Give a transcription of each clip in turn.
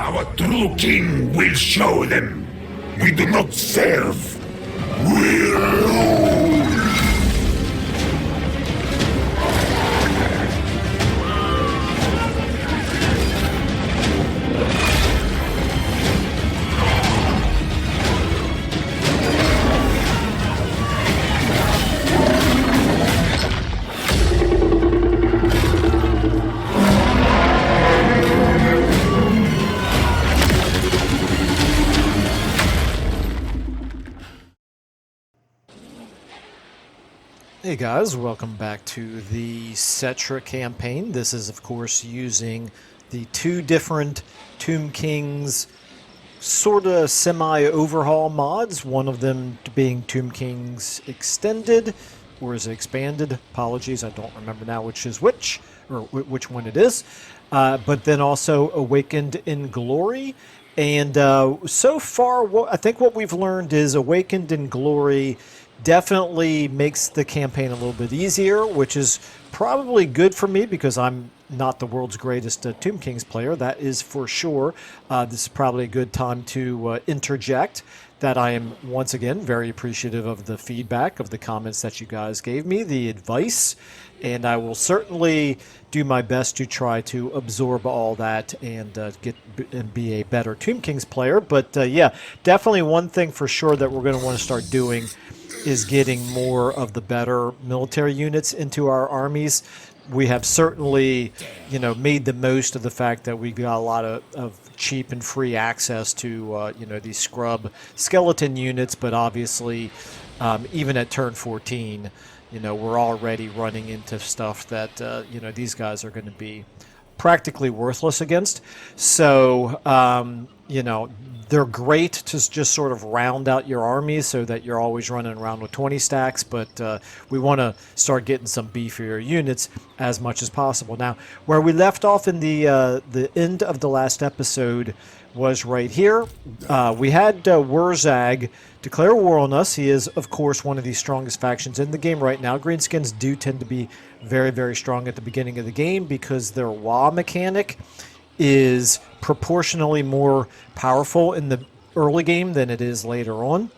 Our true king will show them. We do not serve. We rule. Hey guys, welcome back to the Settra campaign. This is of course using the two different Tomb Kings sort of semi-overhaul mods, one of them being Tomb Kings Extended, or is it Expanded? Apologies, I don't remember now which is which, or which one it is. But then also Awakened in Glory. And so far, I think what we've learned is Awakened in Glory definitely makes the campaign a little bit easier, which is probably good for me because I'm not the world's greatest Tomb Kings player, that is for sure. This is probably a good time to interject that I am, once again, very appreciative of the feedback, of the comments that you guys gave me, the advice, and I will certainly do my best to try to absorb all that and get and be a better Tomb Kings player. But yeah, definitely one thing for sure that we're going to want to start doing is getting more of the better military units into our armies. We have certainly, made the most of the fact that we got a lot of cheap and free access to, these scrub skeleton units, but obviously, even at turn 14, we're already running into stuff that, these guys are going to be practically worthless against. So, they're great to just sort of round out your armies so that you're always running around with 20 stacks, but we want to start getting some beefier units as much as possible. Now, where we left off in the end of the last episode was right here. We had Wurzag declare war on us. He is, of course, one of the strongest factions in the game right now. Greenskins do tend to be very, very strong at the beginning of the game because their WA mechanic is proportionally more powerful in the early game than it is later on.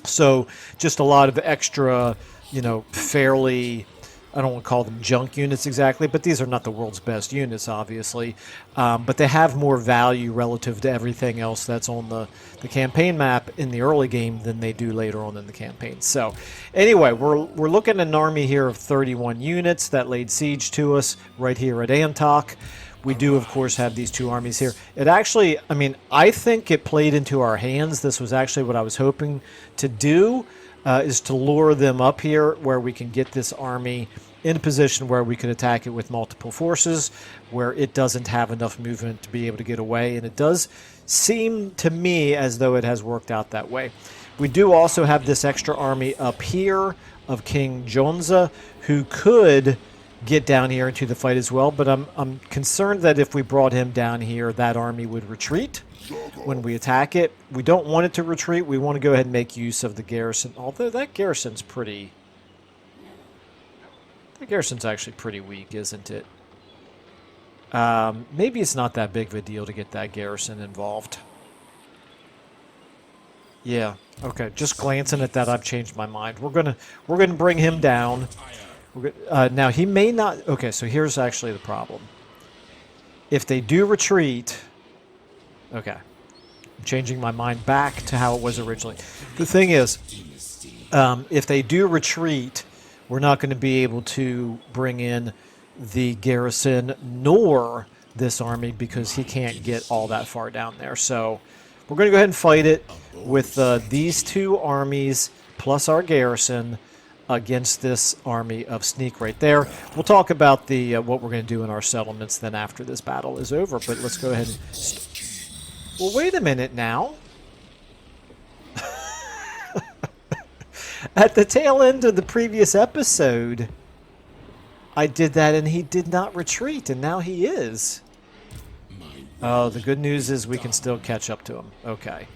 So just a lot of extra, fairly, I don't want to call them junk units exactly, but these are not the world's best units, obviously. But they have more value relative to everything else that's on the campaign map in the early game than they do later on in the campaign. So anyway, we're looking at an army here of 31 units that laid siege to us right here at Antok. We do, of course, have these two armies here. It actually, I think it played into our hands. This was actually what I was hoping to do, is to lure them up here where we can get this army in a position where we can attack it with multiple forces, where it doesn't have enough movement to be able to get away. And it does seem to me as though it has worked out that way. We do also have this extra army up here of King Jonza, who could get down here into the fight as well, but I'm concerned that if we brought him down here, that army would retreat when we attack it. We don't want it to retreat. We want to go ahead and make use of the garrison, although that garrison's actually pretty weak, isn't it? Maybe it's not that big of a deal to get that garrison involved. Yeah, okay, just glancing at that, I've changed my mind. We're gonna bring him down. Now, he may not... Okay, so here's actually the problem. If they do retreat... Okay. I'm changing my mind back to how it was originally. The thing is, if they do retreat, we're not going to be able to bring in the garrison nor this army because he can't get all that far down there. So we're going to go ahead and fight it with these two armies plus our garrison against this army of Sneak right there. We'll talk about the what we're going to do in our settlements then after this battle is over, but let's go ahead and... Well, wait a minute now. At the tail end of the previous episode, I did that and he did not retreat, and now he is. Oh, the good news is we can still catch up to him. Okay.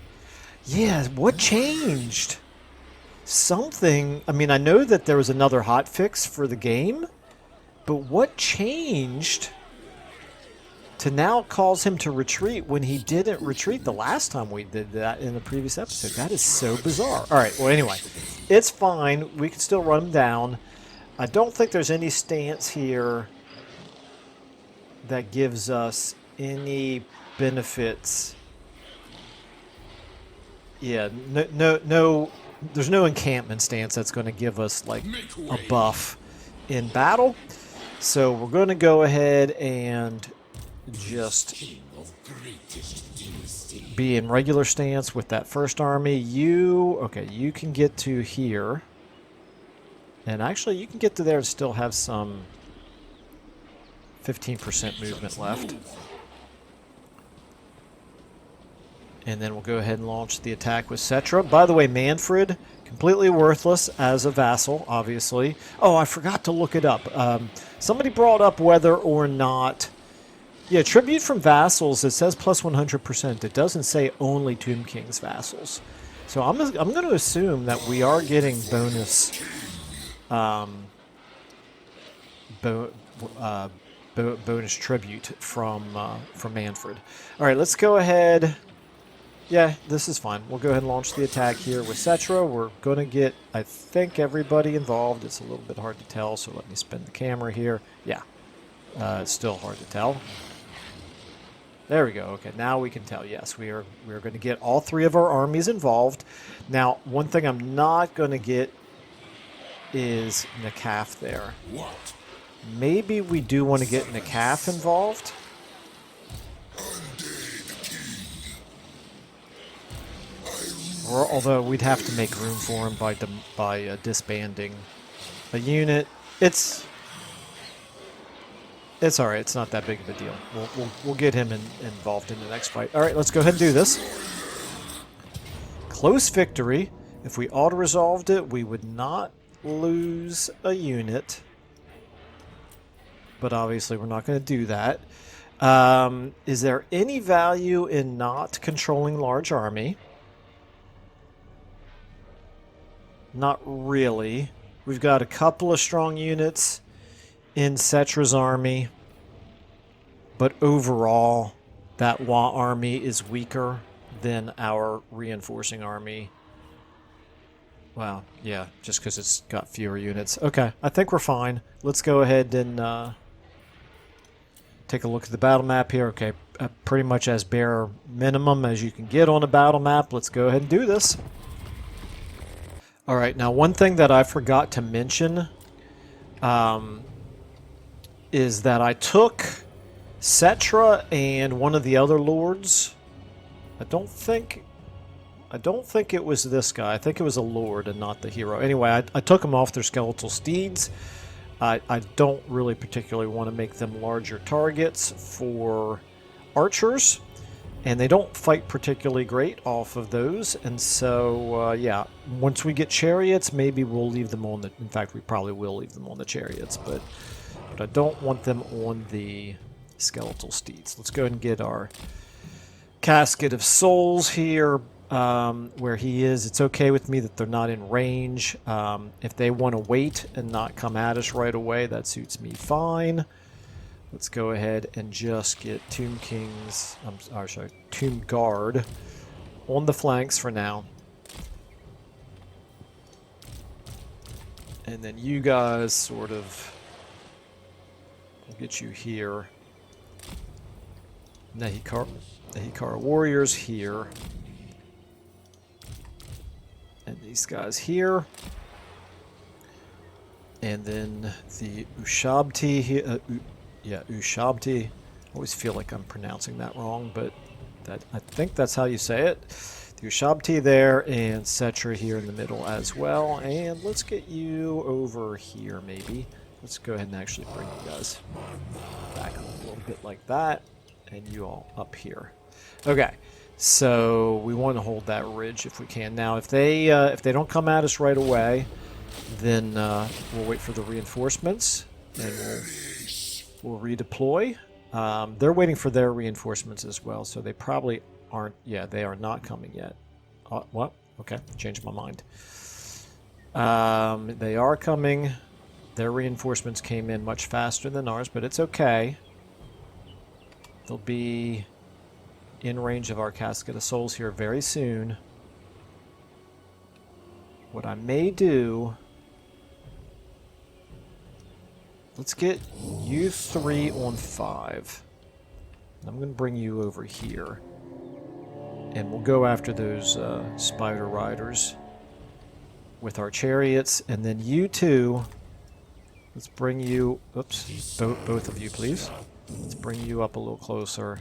Yeah, what changed? Something... I mean, I know that there was another hotfix for the game, but what changed to now cause him to retreat when he didn't retreat the last time we did that in the previous episode. That is so bizarre. All right, well, anyway, it's fine. We can still run him down. I don't think there's any stance here that gives us any benefits. Yeah, no, there's no encampment stance that's going to give us, like, a buff in battle. So we're going to go ahead and just be in regular stance with that first army. You can get to here. And actually, you can get to there and still have some 15% movement left. And then we'll go ahead and launch the attack with Settra. By the way, Manfred, completely worthless as a vassal, obviously. Oh, I forgot to look it up. Somebody brought up whether or not... Yeah, tribute from vassals, it says plus 100%. It doesn't say only Tomb King's vassals. So I'm going to assume that we are getting bonus... bonus tribute from Manfred. All right, let's go ahead... Yeah, this is fine. We'll go ahead and launch the attack here with Settra. We're going to get, I think, everybody involved. It's a little bit hard to tell, so let me spin the camera here. Yeah, it's still hard to tell. There we go. Okay, now we can tell. Yes, we are going to get all three of our armies involved. Now, one thing I'm not going to get is Nakaf there. What? Maybe we do want to get Nakaf involved. Or, although we'd have to make room for him by disbanding a unit. It's all right. It's not that big of a deal. We'll get him involved in the next fight. All right, let's go ahead and do this. Close victory. If we auto-resolved it, we would not lose a unit. But obviously, we're not going to do that. Is there any value in not controlling large army? Not really. We've got a couple of strong units in Settra's army, but overall, that Wa army is weaker than our reinforcing army. Wow, yeah, just because it's got fewer units. Okay, I think we're fine. Let's go ahead and take a look at the battle map here. Okay, pretty much as bare minimum as you can get on a battle map. Let's go ahead and do this. All right, now one thing that I forgot to mention is that I took Settra and one of the other lords. I don't think it was this guy. I think it was a lord and not the hero. Anyway, I took them off their skeletal steeds. I don't really particularly want to make them larger targets for archers. And they don't fight particularly great off of those. And so, yeah, once we get chariots, maybe we'll leave them on the... In fact, we probably will leave them on the chariots. But I don't want them on the skeletal steeds. Let's go ahead and get our Casket of Souls here where he is. It's okay with me that they're not in range. If they want to wait and not come at us right away, that suits me fine. Let's go ahead and just get Tomb Guard on the flanks for now. And then you guys sort of... We'll get you here. Nahikara warriors here. And these guys here. And then the Ushabti here... Yeah, Ushabti. I always feel like I'm pronouncing that wrong, but I think that's how you say it. The Ushabti there, and Settra here in the middle as well. And let's get you over here, maybe. Let's go ahead and actually bring you guys back a little bit like that, and you all up here. Okay, so we want to hold that ridge if we can. Now, if they don't come at us right away, then we'll wait for the reinforcements, and we'll redeploy. They're waiting for their reinforcements as well, so they probably aren't... Yeah, they are not coming yet. What? Okay, changed my mind. They are coming. Their reinforcements came in much faster than ours, but it's okay. They'll be in range of our Casket of Souls here very soon. What I may do... Let's get you 3 on 5. I'm going to bring you over here. And we'll go after those spider riders with our chariots. And then you 2, let's bring you... Oops, both of you, please. Let's bring you up a little closer.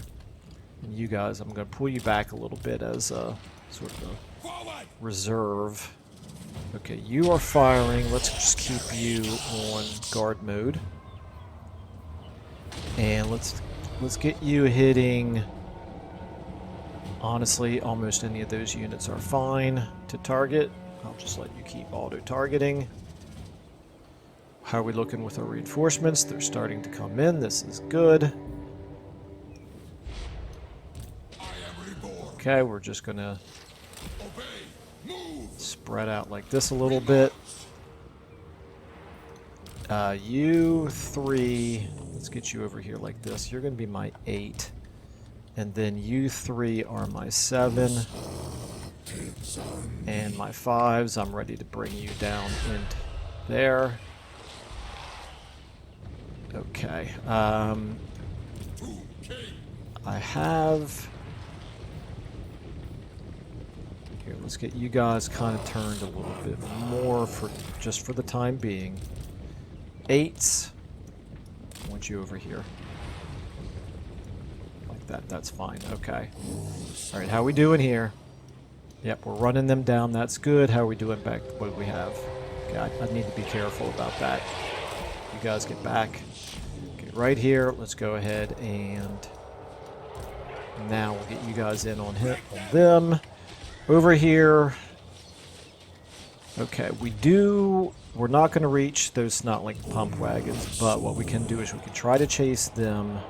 And you guys, I'm going to pull you back a little bit as a sort of a reserve. Okay, you are firing. Let's just keep you on guard mode. And let's get you hitting. Honestly, almost any of those units are fine to target. I'll just let you keep auto-targeting. How are we looking with our reinforcements? They're starting to come in. This is good. Okay, we're just going to spread out like this a little bit. You 3, let's get you over here like this. You're going to be my 8. And then you 3 are my 7. And my 5s, I'm ready to bring you down into there. Okay. I have... Here, let's get you guys kind of turned a little bit more for just for the time being. 8s. I want you over here. Like that. That's fine. Okay. All right. How are we doing here? Yep, we're running them down. That's good. How are we doing back? What do we have? Okay, I need to be careful about that. You guys get back. Okay, right here. Let's go ahead and now we'll get you guys in on them. Over here. Okay, we're not going to reach those Snotling pump wagons, but what we can do is we can try to chase them.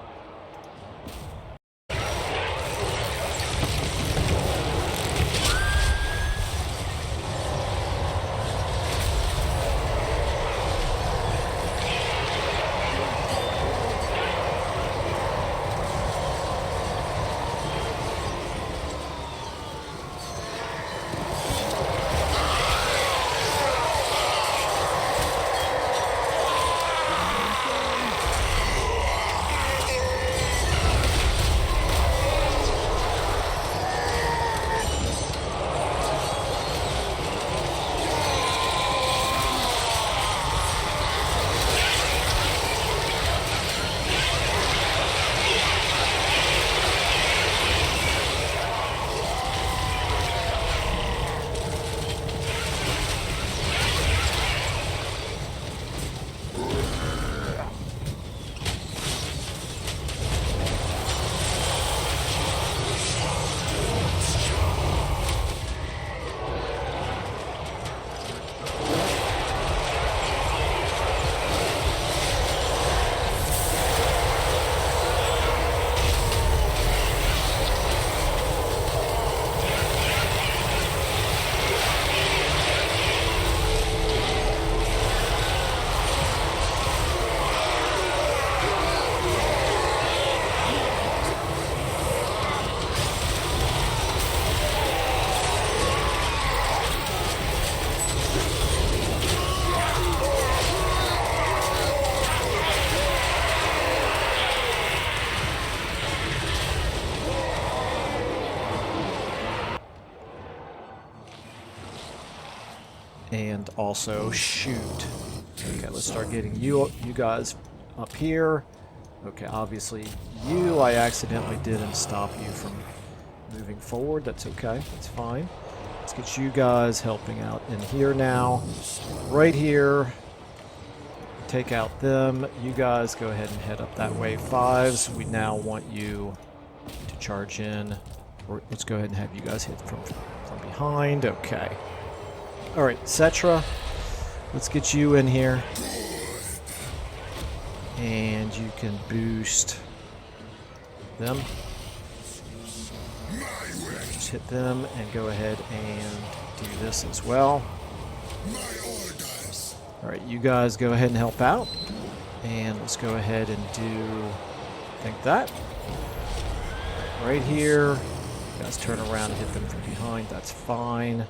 And also shoot. Okay, let's start getting you guys up here. Okay, obviously I accidentally didn't stop you from moving forward. That's okay. That's fine. Let's get you guys helping out in here now. Right here. Take out them. You guys go ahead and head up that way. 5s, we now want you to charge in. Or let's go ahead and have you guys hit from behind. Okay. Alright, Settra, let's get you in here. And you can boost them. Just hit them and go ahead and do this as well. Alright, you guys go ahead and help out. And let's go ahead and do, I think that. right here. You guys turn around and hit them from behind. That's fine.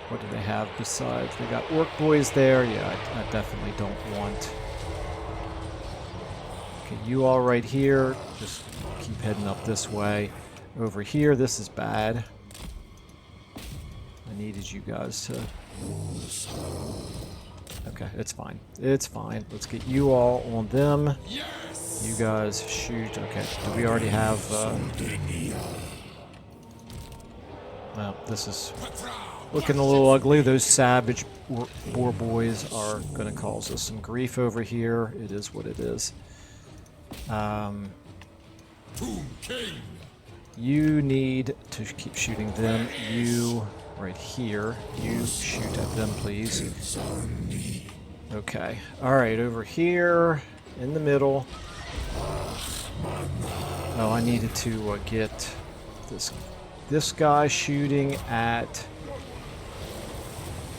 What do they have besides? They got orc boys there. Yeah, I definitely don't want. Okay, you all right here. Just keep heading up this way. Over here, this is bad. I needed you guys to... Okay, it's fine. It's fine. Let's get you all on them. You guys shoot. Okay, do we already have... Well, this is looking a little ugly. Those savage boar boys are going to cause us some grief over here. It is what it is. You need to keep shooting them. You... right here. You shoot at them, please. Okay. Alright, over here, in the middle. Oh, I needed to get this guy shooting at...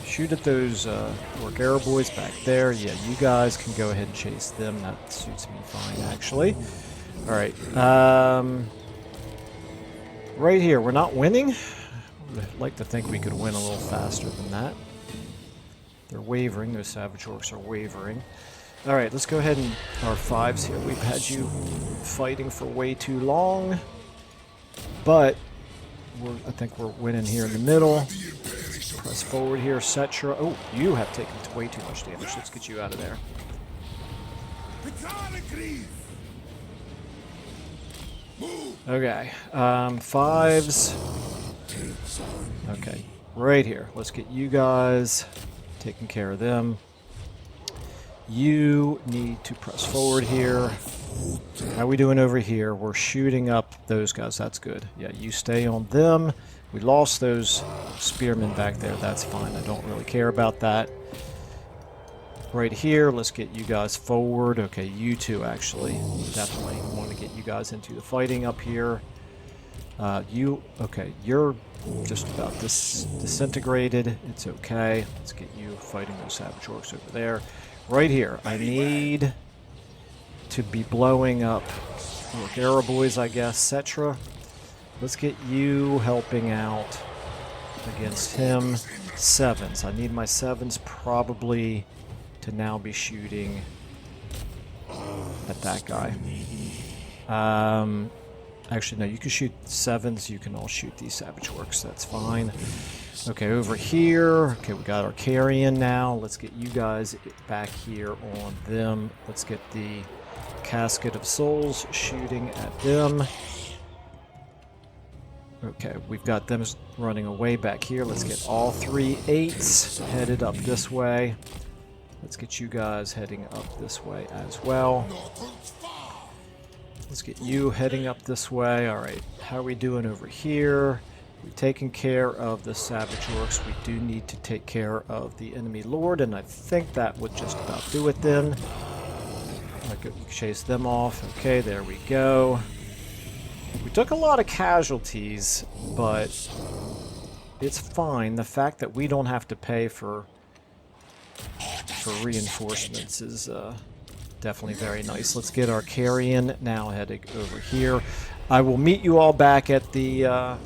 Shoot at those orc arrow boys back there. Yeah, you guys can go ahead and chase them. That suits me fine, actually. Alright. Right here, we're not winning. I'd like to think we could win a little faster than that. They're wavering. Those savage orcs are wavering. Alright, let's go ahead and... Our 5s here. We've had you fighting for way too long. But I think we're winning here in the middle. Press forward here. Settra. Oh, you have taken way too much damage. Let's get you out of there. Okay. 5s. Okay, right here. Let's get you guys taking care of them. You need to press forward here. How are we doing over here? We're shooting up those guys. That's good. Yeah, you stay on them. We lost those spearmen back there. That's fine. I don't really care about that. Right here, let's get you guys forward. Okay, you two actually. Definitely want to get you guys into the fighting up here. Okay, you're just about disintegrated. It's okay. Let's get you fighting those savage orcs over there. Right here, I need to be blowing up orc arrow boys, I guess. Settra. Let's get you helping out against him. 7s. I need my 7s probably to now be shooting at that guy. Actually, no, you can shoot 7s. You can all shoot these savage orcs. That's fine. Okay, over here. Okay, we got our carrion now. Let's get you guys back here on them. Let's get the casket of souls shooting at them. Okay, we've got them running away back here. Let's get all 3 8s headed up this way. Let's get you guys heading up this way as well. Let's get you heading up this way. Alright, how are we doing over here? We've taken care of the savage orcs. We do need to take care of the enemy lord, and I think that would just about do it then. I could chase them off. Okay, there we go. We took a lot of casualties, but it's fine. The fact that we don't have to pay for reinforcements is definitely very nice. Let's get our carrion now heading over here. I will meet you all back at the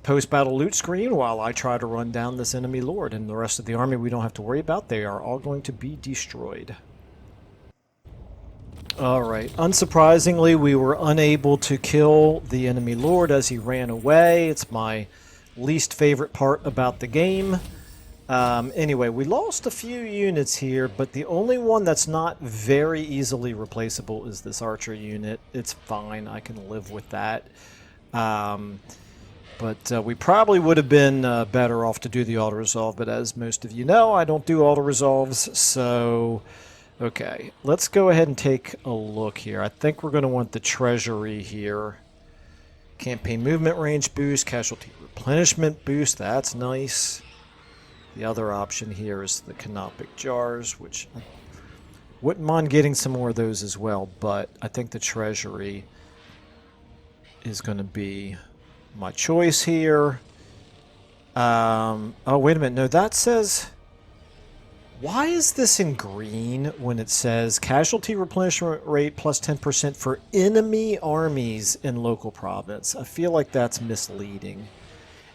post-battle loot screen while I try to run down this enemy lord, and the rest of the army we don't have to worry about. They are all going to be destroyed. Alright, unsurprisingly, we were unable to kill the enemy lord as he ran away. It's my least favorite part about the game. Anyway, we lost a few units here, but the only one that's not very easily replaceable is this archer unit. It's fine, I can live with that. But we probably would have been better off to do the auto-resolve, but as most of you know, I don't do auto-resolves, so... Okay, let's go ahead and take a look here. I think we're going to want the treasury here. Campaign movement range boost, casualty replenishment boost, that's nice. The other option here is the canopic jars, which I wouldn't mind getting some more of those as well, but I think the treasury is going to be my choice here. Oh, wait a minute. No, that says... Why is this in green when it says casualty replenishment rate plus 10% for enemy armies in local province? I feel like that's misleading.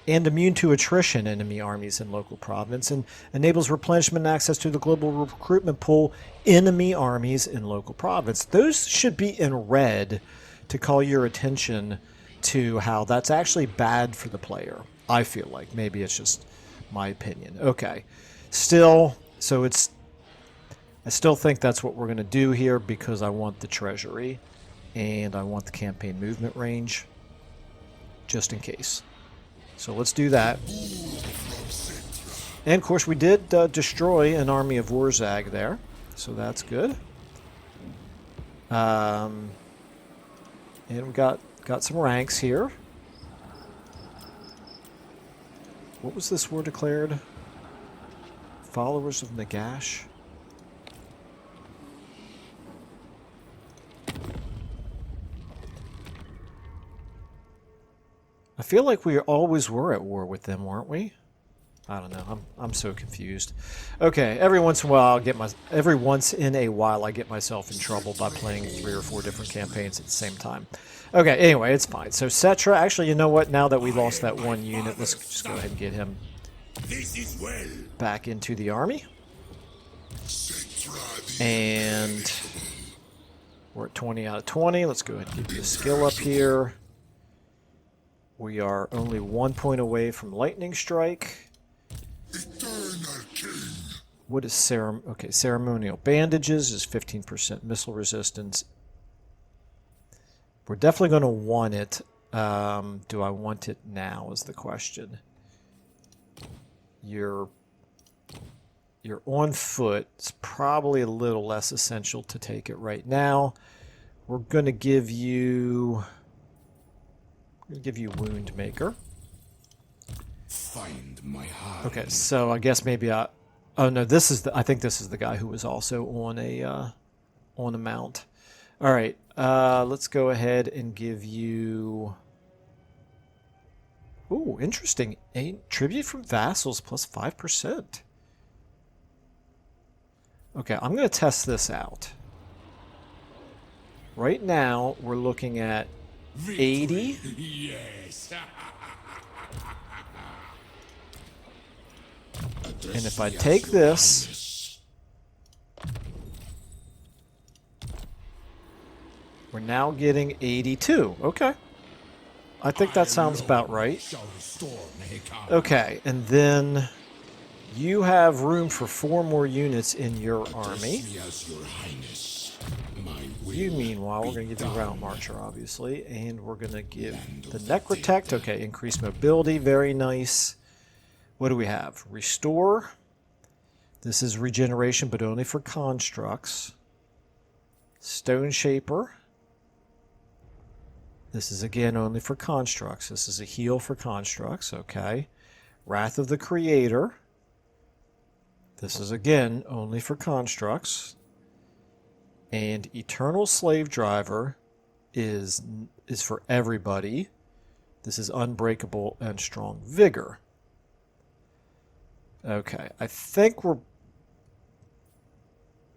And immune to attrition enemy armies in local province, and enables replenishment and access to the global recruitment pool enemy armies in local province. Those should be in red to call your attention to how that's actually bad for the player. I feel like. Maybe it's just my opinion. Okay. Still, so it's... I still think that's what we're going to do here because I want the treasury and I want the campaign movement range just in case. So let's do that. And of course we did destroy an army of Warzag there, so that's good. And we got some ranks here. What was this war declared? Followers of Nagash. I feel like we always were at war with them, weren't we? I don't know. I'm so confused. Okay, every once in a while I get myself in trouble by playing 3 or 4 different campaigns at the same time. Okay, anyway, it's fine. So Settra, actually, you know what? Now that we lost that one unit, let's just go ahead and get him back into the army. And we're at 20 out of 20. Let's go ahead and get the skill up here. We are only 1 point away from lightning strike. What is ceremonial bandages is 15% missile resistance. We're definitely going to want it. Do I want it now is the question. You're on foot. It's probably a little less essential to take it right now. We're going to give you... Wound Maker. Find my heart. Okay, so I guess maybe I... Oh no, this is I think this is the guy who was also on a mount. All right, let's go ahead and give you... Ooh, interesting. Tribute from vassals plus 5%. Okay, I'm going to test this out. Right now, we're looking at 80. Yes. And if I take this, we're now getting 82. Okay. I think that sounds about right. Okay, and then you have room for 4 more units in your army. You, meanwhile, we're going to give you Route Marcher, obviously, and we're going to give the Necrotect. Okay, increased mobility, very nice. What do we have? Restore. This is regeneration, but only for constructs. Stone Shaper. This is, again, only for constructs. This is a heal for constructs, okay. Wrath of the Creator. This is, again, only for constructs. And Eternal Slave Driver is for everybody. This is Unbreakable and Strong Vigor. Okay, I think we're...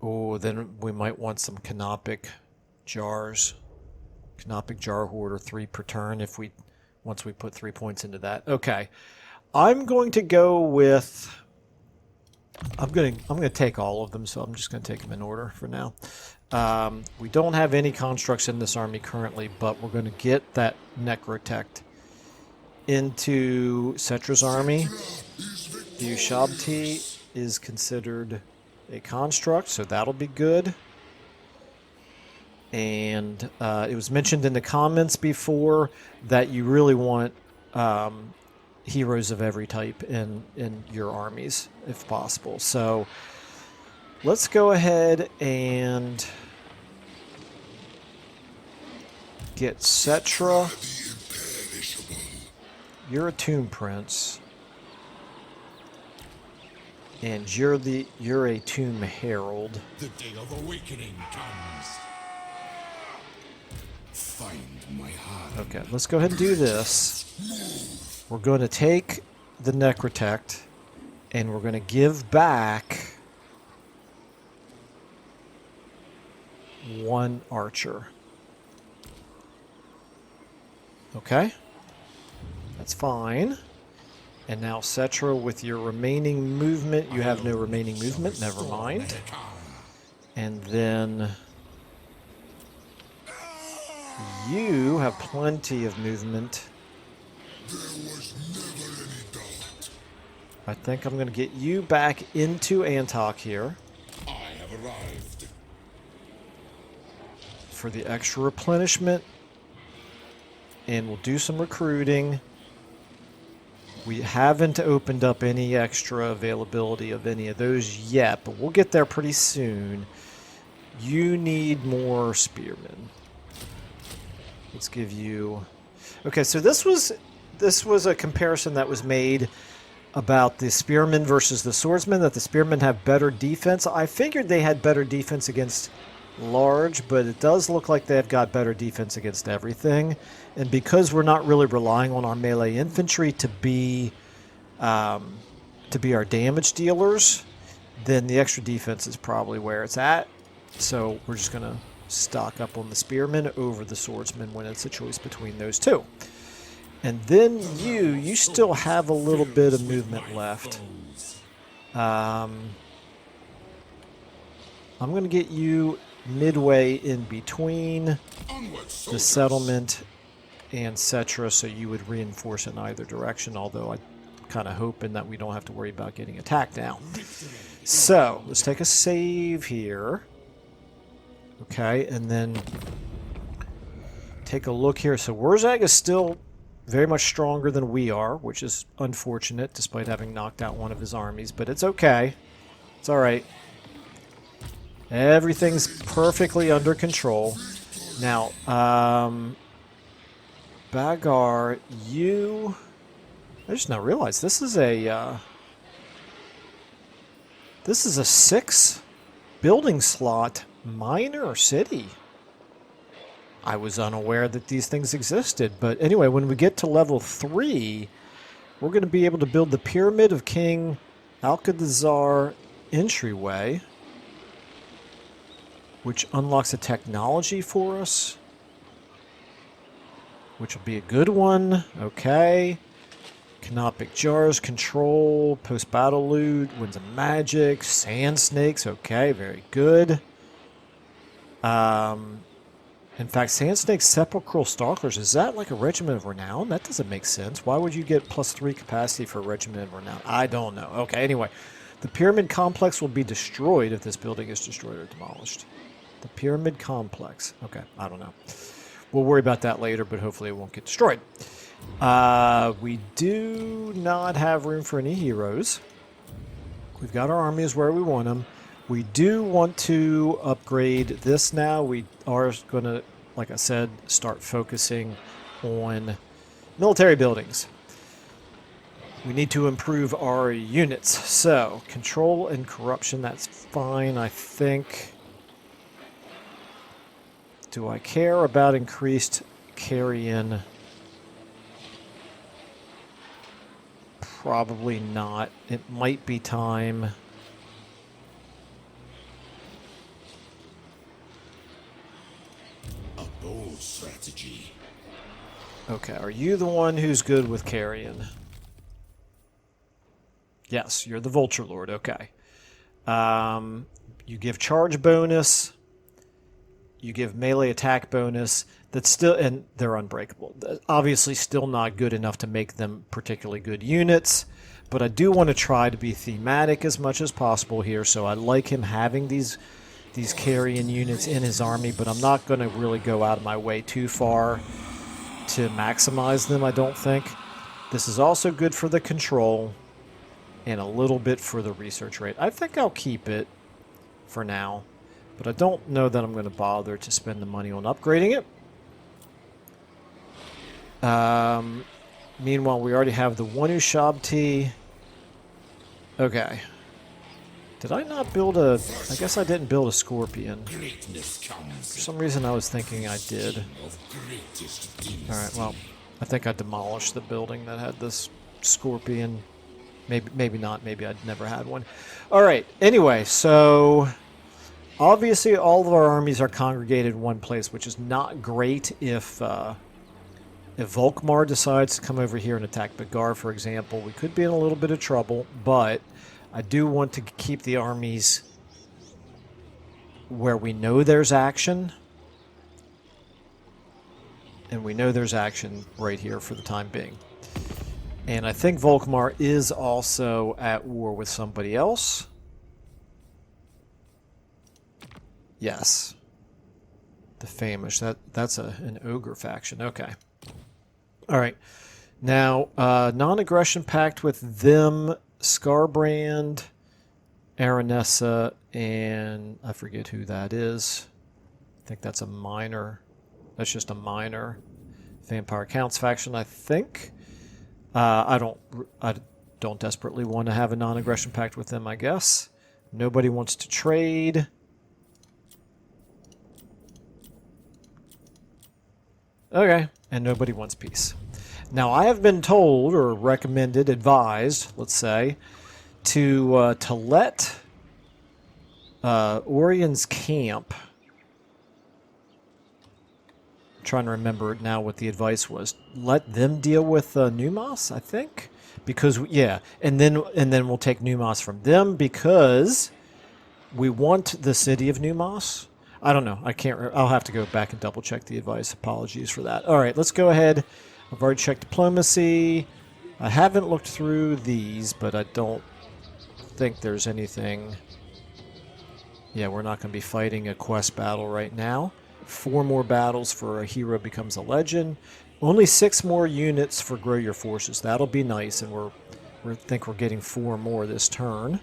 Oh, then we might want some Canopic Jars. Canopic Jar Hoarder, 3 per turn once we put 3 points into that. Okay, I'm going to go with... I'm going to take all of them, so I'm just going to take them in order for now. We don't have any constructs in this army currently, but we're going to get that Necrotect into Settra's army. The Ushabti is considered a construct, so that'll be good. And it was mentioned in the comments before that you really want heroes of every type in your armies, if possible. So let's go ahead and get Settra. You're a Tomb Prince. And you're a Tomb Herald. The day of awakening comes. Find my heart. Okay, let's go ahead and do this. We're going to take the Necrotect, and we're going to give back 1 archer. Okay. That's fine. And now Settra, with your remaining movement, you have no remaining movement, never mind. And then you have plenty of movement. I think I'm going to get you back into Antok here. I have arrived. For the extra replenishment. And we'll do some recruiting. We haven't opened up any extra availability of any of those yet, but we'll get there pretty soon. You need more spearmen. Let's give you... Okay, so this was a comparison that was made about the spearmen versus the swordsmen, that the spearmen have better defense. I figured they had better defense against large, but it does look like they've got better defense against everything. And because we're not really relying on our melee infantry to be our damage dealers, then the extra defense is probably where it's at. So we're just going to stock up on the spearmen over the swordsmen when it's a choice between those two. And then you still have a little bit of movement left. I'm going to get you midway in between the settlement and Settra, so you would reinforce in either direction, although I'm kind of hoping that we don't have to worry about getting attacked now. So, let's take a save here. Okay, and then take a look here. So Wurzag is still very much stronger than we are, which is unfortunate, despite having knocked out one of his armies, but it's okay. It's alright. Everything's perfectly under control. Now, Bagar, I just now realized this is a 6 building slot minor city. I was unaware that these things existed, but anyway, when we get to level 3, we're going to be able to build the Pyramid of King Alcazar entryway, which unlocks a technology for us, which will be a good one. Okay. Canopic Jars, Control, Post-Battle Loot, Winds of Magic, Sand Snakes. Okay, very good. In fact, Sand Snakes, Sepulchral Stalkers, is that like a Regiment of Renown? That doesn't make sense. Why would you get +3 capacity for a Regiment of Renown? I don't know. Okay, anyway. The Pyramid Complex will be destroyed if this building is destroyed or demolished. The Pyramid Complex. Okay, I don't know. We'll worry about that later, but hopefully it won't get destroyed. We do not have room for any heroes. We've got our armies where we want them. We do want to upgrade this now. We are going to, like I said, start focusing on military buildings. We need to improve our units. So, control and corruption, that's fine, I think. Do I care about increased carry-in? Probably not. It might be time. A bold strategy. Okay, are you the one who's good with carrying? Yes, you're the Vulture Lord. Okay. You give charge bonus. You give melee attack bonus. That's still, and they're unbreakable. Obviously, still not good enough to make them particularly good units. But I do want to try to be thematic as much as possible here. So I like him having these carrying units in his army, but I'm not going to really go out of my way too far to maximize them, I don't think. This is also good for the control and a little bit for the research rate. I think I'll keep it for now, but I don't know that I'm going to bother to spend the money on upgrading it. Meanwhile, we already have the Wanu Shabti. Okay. Did I not build a... I guess I didn't build a Scorpion. For some reason I was thinking I did. Alright, well, I think I demolished the building that had this Scorpion. Maybe not. Maybe I'd never had one. Alright, anyway, so... Obviously, all of our armies are congregated in one place, which is not great if Volkmar decides to come over here and attack Bagar, for example. We could be in a little bit of trouble, but I do want to keep the armies where we know there's action. And we know there's action right here for the time being. And I think Volkmar is also at war with somebody else. Yes. The Famish. That's an ogre faction. Okay. All right. Now, non-aggression pact with them, Scarbrand, Aranessa, and I forget who that is. I think that's a minor. That's just a minor Vampire Counts faction, I think. I don't desperately want to have a non-aggression pact with them, I guess. Nobody wants to trade. Okay, and nobody wants peace. Now, I have been told, or recommended, advised, let's say, to let Orion's camp. I'm trying to remember now what the advice was. Let them deal with Numas, I think, because yeah, and then we'll take Numas from them because we want the city of Numas. I don't know. I can't. I'll have to go back and double check the advice. Apologies for that. All right, let's go ahead. I've already checked diplomacy. I haven't looked through these, but I don't think there's anything. Yeah, we're not going to be fighting a quest battle right now. 4 more battles for a hero becomes a legend. Only 6 more units for grow your forces. That'll be nice, and we think we're getting 4 more this turn.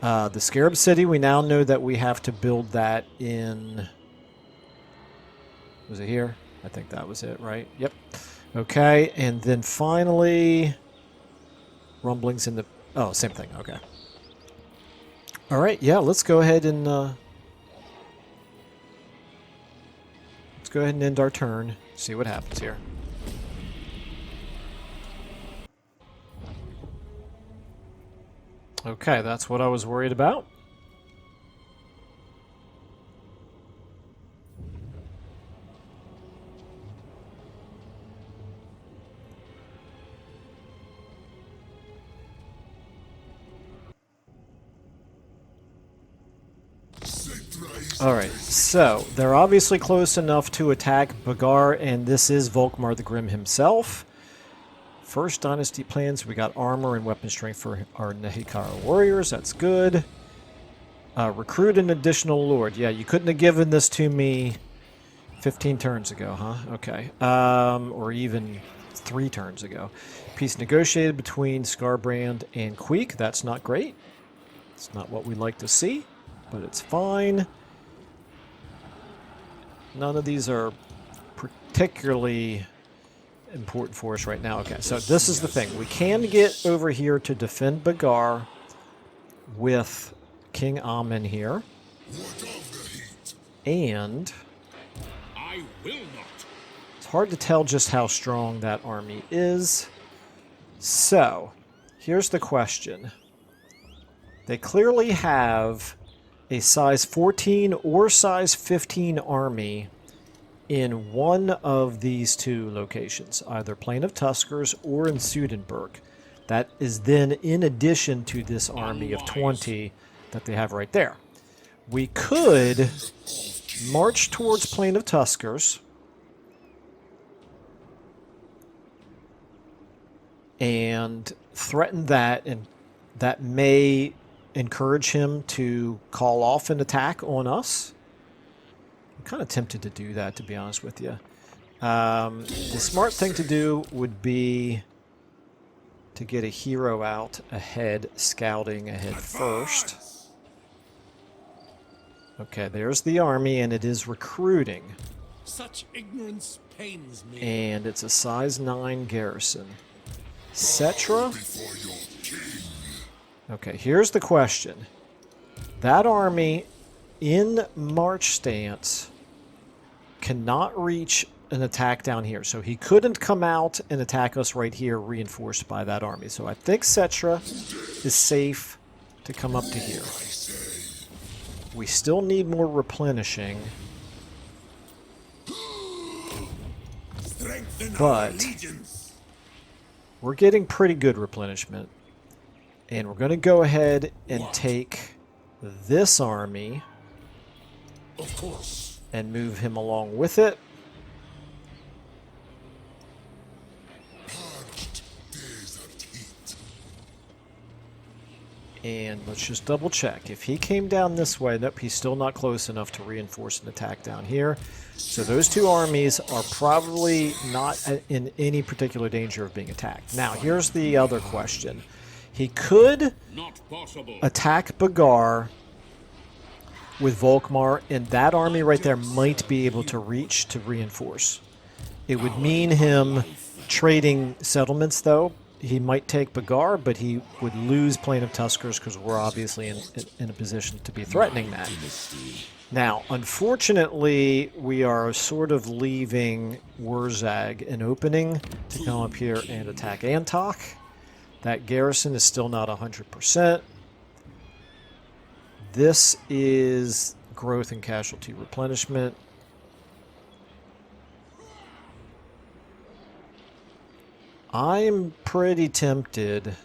The Scarab City, we now know that we have to build that in... Was it here? I think that was it, right? Yep. Okay, and then finally... Rumblings in the... Oh, same thing, okay. Alright, yeah, let's go ahead and... Let's go ahead and end our turn. See what happens here. Okay, that's what I was worried about. Alright, so they're obviously close enough to attack Bagar, and this is Volkmar the Grim himself. First Dynasty plans, we got armor and weapon strength for our Nehikara warriors. That's good. Recruit an additional lord. Yeah, you couldn't have given this to me 15 turns ago, huh? Okay. Or even 3 turns ago. Peace negotiated between Scarbrand and Queek. That's not great. It's not what we like to see, but it's fine. None of these are particularly important for us right now. Okay, so this is the thing. We can get over here to defend Bagar with King Amen here. And I will not. It's hard to tell just how strong that army is. So, here's the question. They clearly have a size 14 or size 15 army in one of these 2 locations, either Plain of Tuskers or in Sudenburg. That is then in addition to this army of 20 that they have right there. We could march towards Plain of Tuskers and threaten that, and that may encourage him to call off an attack on us. I'm kind of tempted to do that, to be honest with you. The smart thing to do would be to get a hero out ahead, scouting ahead first. Okay, there's the army, and it is recruiting. Such ignorance pains me. And it's a size 9 garrison. Settra? Okay, here's the question. That army in march stance cannot reach an attack down here. So he couldn't come out and attack us right here, reinforced by that army. So I think Settra is safe to come up to here. We still need more replenishing. Strengthen our But legions. we're getting pretty good replenishment. And we're going to go ahead and take this army Of course. and move him along with it. Parched desert heat. And let's just double check. If he came down this way, nope, he's still not close enough to reinforce an attack down here. So those two armies are probably not in any particular danger of being attacked. Now, here's the other question. He could attack Bagar with Volkmar, and that army right there might be able to reach to reinforce. It would mean him trading settlements, though. He might take Bagar, but he would lose Plain of Tuskers because we're obviously in a position to be threatening that. Now, unfortunately, we are sort of leaving Wurzag an opening to come up here and attack Antok. That garrison is still not 100%. This is growth and casualty replenishment. I'm pretty tempted.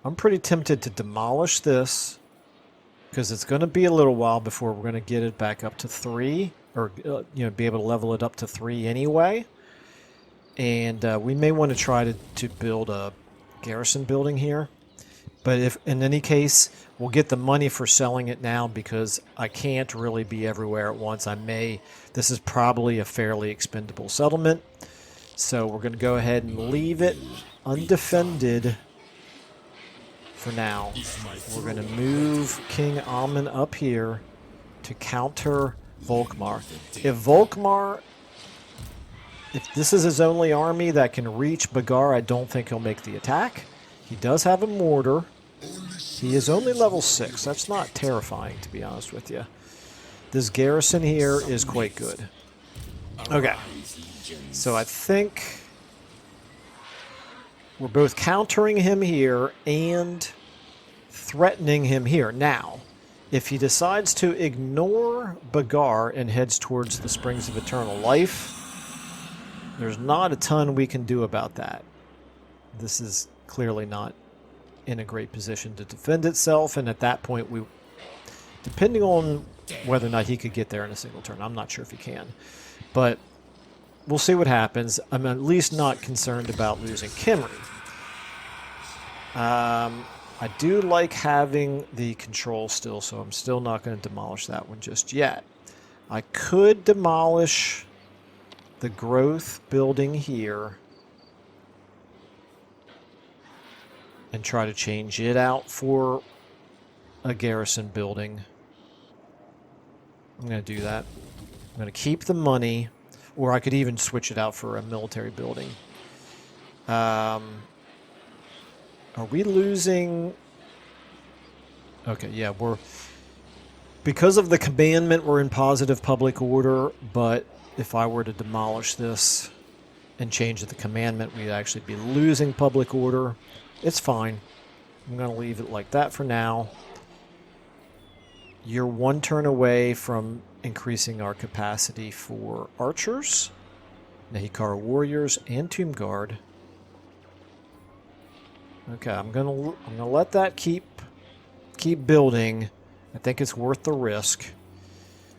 I'm pretty tempted to demolish this because it's going to be a little while before we're going to get it back up to 3, or be able to level it up to 3 anyway. And we may want to try to build a garrison building here. But if in any case, we'll get the money for selling it now because I can't really be everywhere at once. This is probably a fairly expendable settlement. So we're going to go ahead and leave it undefended for now. We're going to move King Amun up here to counter Volkmar. If this is his only army that can reach Bagar, I don't think he'll make the attack. He does have a mortar. He is only level 6. That's not terrifying, to be honest with you. This garrison here is quite good. Okay. So I think we're both countering him here and threatening him here. Now, if he decides to ignore Bagar and heads towards the Springs of Eternal Life, there's not a ton we can do about that. This is clearly not in a great position to defend itself, and at that point, depending on whether or not he could get there in a single turn, I'm not sure if he can, but we'll see what happens. I'm at least not concerned about losing Kimry. I do like having the control still, so I'm still not going to demolish that one just yet. I could demolish the growth building here and try to change it out for a garrison building. I'm going to do that. I'm going to keep the money, or I could even switch it out for a military building. Are we losing? Okay, yeah, because of the commandment, we're in positive public order, but if I were to demolish this and change the commandment, we'd actually be losing public order. It's fine. I'm going to leave it like that for now. You're one turn away from increasing our capacity for archers, Nahikara warriors, and Tomb Guard. Okay, I'm gonna let that keep building. I think it's worth the risk.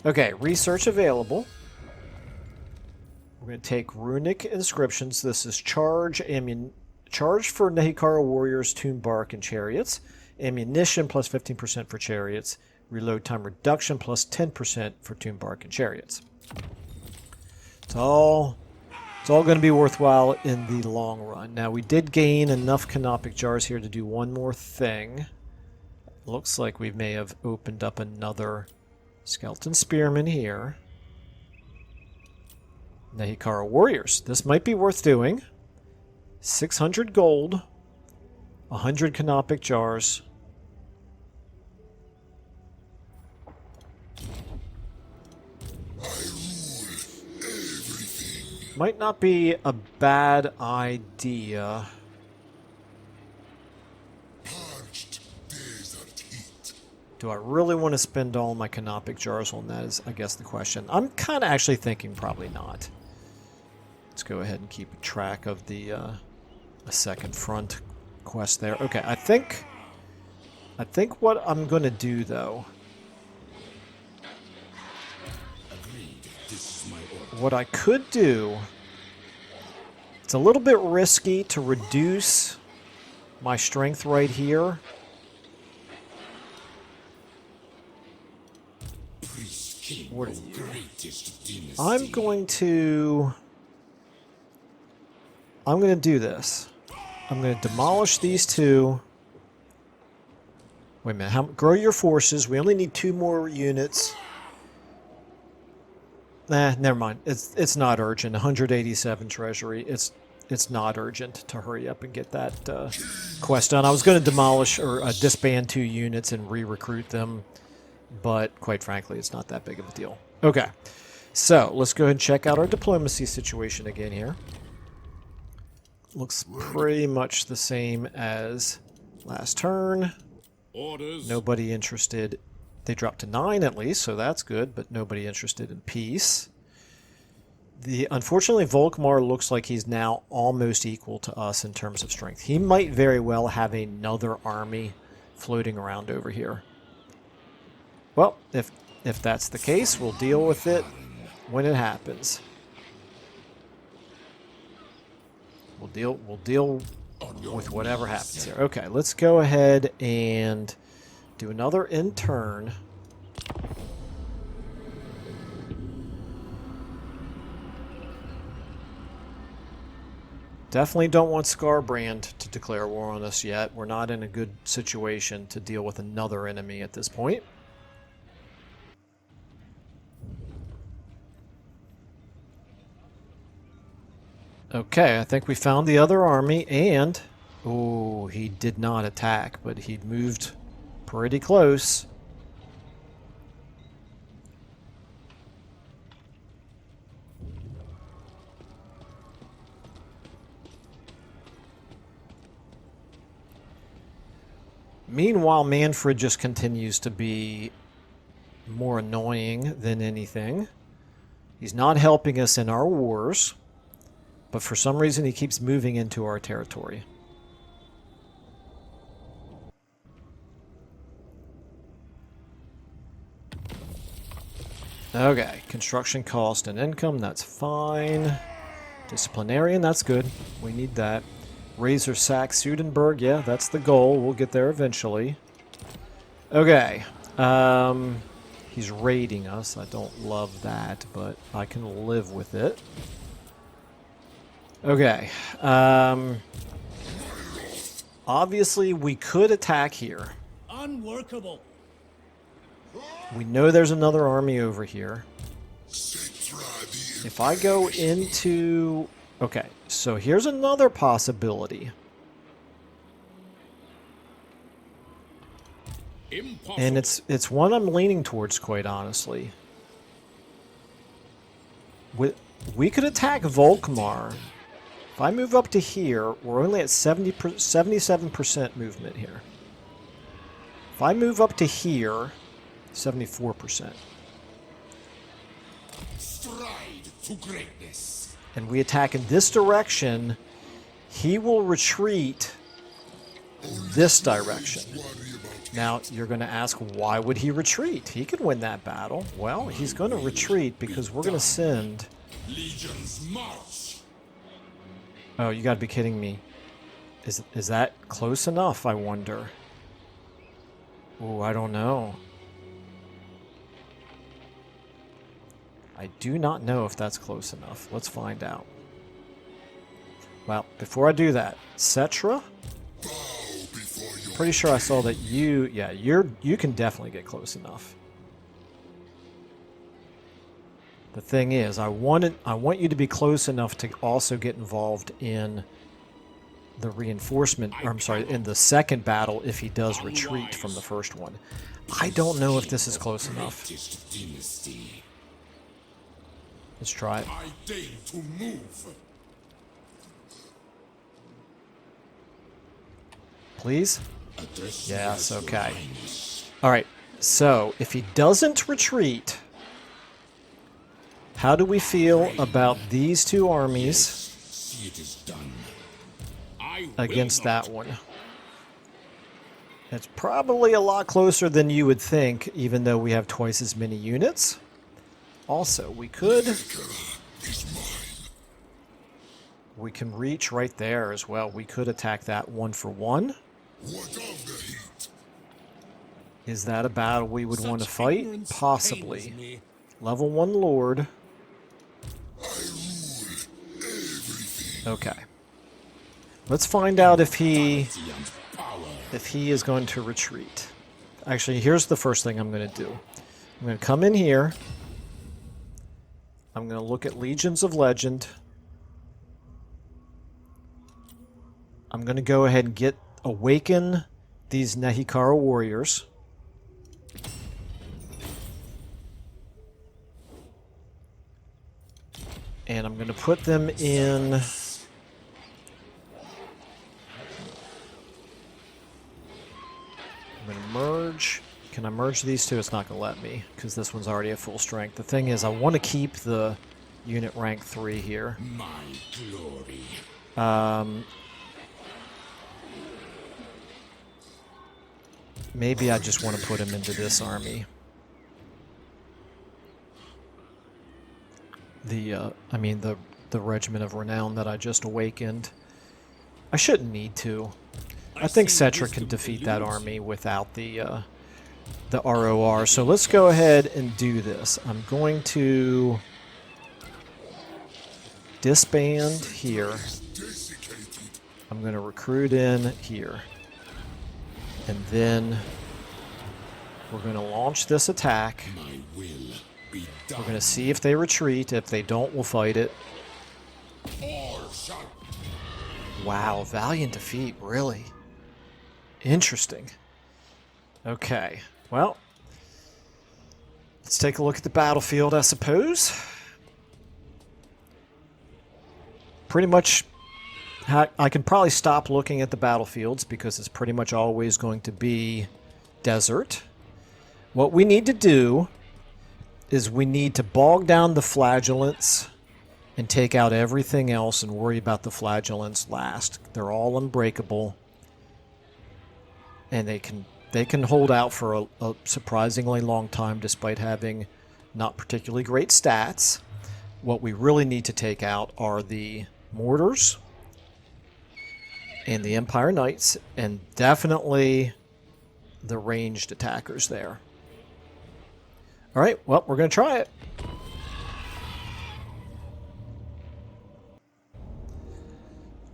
Okay, research available. We're going to take runic inscriptions. This is charge for Nahikara warriors, tomb bark, and chariots. Ammunition plus 15% for chariots. Reload time reduction plus 10% for tomb bark and chariots. It's all going to be worthwhile in the long run. Now, we did gain enough canopic jars here to do one more thing. Looks like we may have opened up another skeleton spearman here. Nahikara warriors. This might be worth doing. 600 gold. 100 canopic jars. Might not be a bad idea Do I really want to spend all my canopic jars on that is, I guess, the question. I'm kind of actually thinking probably not. Let's go ahead and keep track of the a second front quest there. Okay, I think what I'm going to do, though, what I could do, it's a little bit risky to reduce my strength right here. What are you? I'm going to do this. I'm going to demolish these two. Wait a minute. Grow your forces. We only need 2 more units. Nah, never mind. It's not urgent. 187 treasury. It's not urgent to hurry up and get that quest done. I was going to demolish or disband 2 units and re-recruit them, but quite frankly, it's not that big of a deal. Okay, so let's go ahead and check out our diplomacy situation again here. Looks pretty much the same as last turn. Orders. Nobody interested. They dropped to 9 at least, so that's good, but nobody interested in peace. Unfortunately, Volkmar looks like he's now almost equal to us in terms of strength. He might very well have another army floating around over here. Well, if that's the case, we'll deal with it when it happens. We'll deal with whatever happens here. Okay, let's go ahead and do another in turn. Definitely don't want Scarbrand to declare war on us yet. We're not in a good situation to deal with another enemy at this point. Okay, I think we found the other army, and... oh, he did not attack, but he'd moved pretty close. Meanwhile, Manfred just continues to be more annoying than anything. He's not helping us in our wars, but for some reason he keeps moving into our territory. Okay, construction cost and income, that's fine. Disciplinarian, that's good. We need that. Razor Sack Sudenberg, yeah, that's the goal. We'll get there eventually. Okay. He's raiding us. I don't love that, but I can live with it. Okay. Obviously, we could attack here. Unworkable. We know there's another army over here. If I go into... okay, so here's another possibility. Impossible. And it's one I'm leaning towards, quite honestly. We could attack Volkmar. If I move up to here, we're only at 77% movement here. If I move up to here, 74%. Stride to greatness. And we attack in this direction, he will retreat this direction. Now, you're going to ask, why would he retreat? He could win that battle. Well, he's going to retreat because we're going to send... Legions march. Oh, you got to be kidding me. Is that close enough, I wonder? Oh, I don't know. I do not know if that's close enough. Let's find out. Well, before I do that, Settra? Pretty sure I saw that you can definitely get close enough. The thing is, I want you to be close enough to also get involved in the reinforcement, or I'm sorry, in the second battle if he does retreat from the first one. I don't know if this is close enough. Let's try it. I deign to move. Please? Yes, okay. Alright, So, if he doesn't retreat, how do we feel about these two armies See it is done. I will against not. that one? It's probably a lot closer than you would think, even though we have twice as many units. Also, we can reach right there as well. We could attack that 1-for-1. What of the heat? Is that a battle we would want to Such fight? ignorance Possibly. pains me. Level 1 Lord. I rule everything. Okay. Let's find out if he And power. is going to retreat. Actually, here's the first thing I'm going to do. I'm going to come in here. I'm going to look at Legions of Legend. I'm going to go ahead and awaken these Nehikara warriors. And I'm going to put them in... I'm going to merge. Can I merge these two? It's not going to let me, because this one's already at full strength. The thing is, I want to keep the unit rank 3 here. My glory. Maybe I just want to put him into this army. The Regiment of Renown that I just awakened. I shouldn't need to. I think Settra can defeat that army without the ROR. So let's go ahead and do this. I'm going to disband here. I'm going to recruit in here. And then we're going to launch this attack. My will be done. We're going to see if they retreat. If they don't, we'll fight it. Wow, valiant defeat, really. Interesting. Okay, well, let's take a look at the battlefield, I suppose. Pretty much, I can probably stop looking at the battlefields because it's pretty much always going to be desert. What we need to do is we need to bog down the flagellants and take out everything else and worry about the flagellants last. They're all unbreakable. And they can hold out for a surprisingly long time despite having not particularly great stats. What we really need to take out are the mortars and the Empire Knights, and definitely the ranged attackers there. Alright, well, we're going to try it.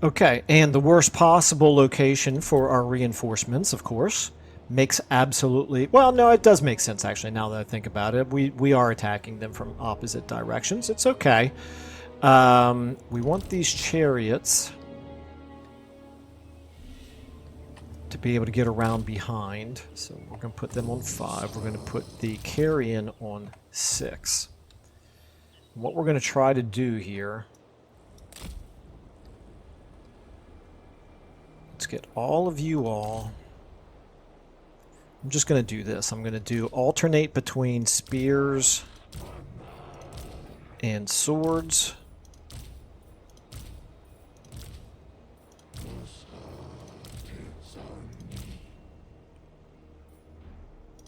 Okay, and the worst possible location for our reinforcements, of course, makes absolutely... Well, no, it does make sense, actually, now that I think about it. We are attacking them from opposite directions. It's okay. We want these chariots to be able to get around behind. So we're going to put them on 5. We're going to put the carrion on 6. What we're going to try to do here... Let's get all of you all. I'm just going to do this. I'm going to do alternate between spears and swords.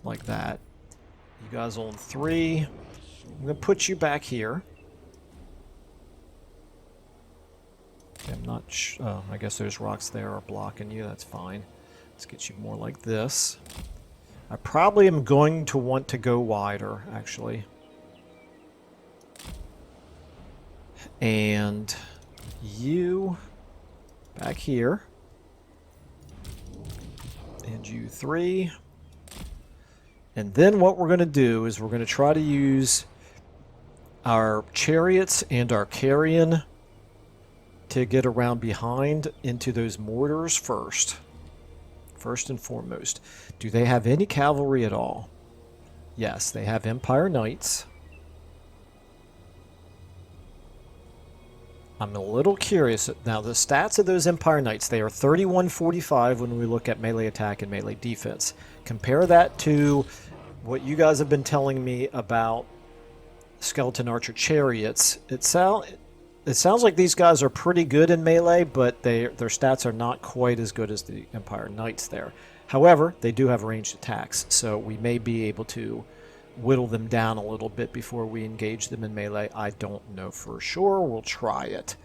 Like that. You guys on 3. I'm going to put you back here. I'm not oh, I guess those rocks there are blocking you. That's fine. Let's get you more like this. I probably am going to want to go wider, actually. And you back here. And you 3. And then what we're going to do is we're going to try to use our chariots and our carrion to get around behind into those mortars first. First and foremost. Do they have any cavalry at all? Yes, they have Empire Knights. I'm a little curious. Now, the stats of those Empire Knights, they are 31-45 when we look at melee attack and melee defense. Compare that to what you guys have been telling me about skeleton archer chariots, it sounds like these guys are pretty good in melee, but their stats are not quite as good as the Empire Knights there. However, they do have ranged attacks, so we may be able to whittle them down a little bit before we engage them in melee. I don't know for sure. We'll try it.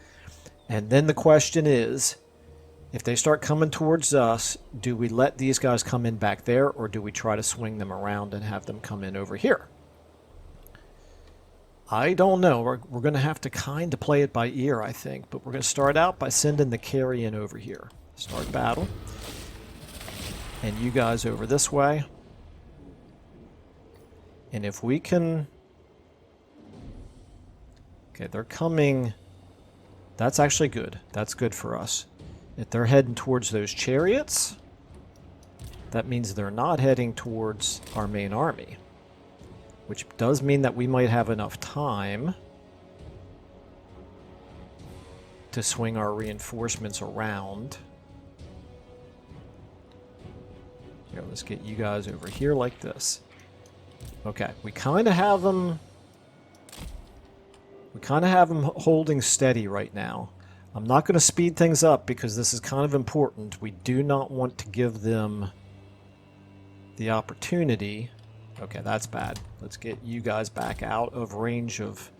And then the question is, if they start coming towards us, do we let these guys come in back there, or do we try to swing them around and have them come in over here? I don't know. We're going to have to kind of play it by ear, I think. But we're going to start out by sending the carrion over here. Start battle. And you guys over this way. And if we can... Okay, they're coming... That's actually good. That's good for us. If they're heading towards those chariots, that means they're not heading towards our main army. Which does mean that we might have enough time to swing our reinforcements around. Here, let's get you guys over here like this. Okay, we kind of have them... We kind of have them holding steady right now. I'm not going to speed things up because this is kind of important. We do not want to give them the opportunity... Okay, that's bad. Let's get you guys back out of range of...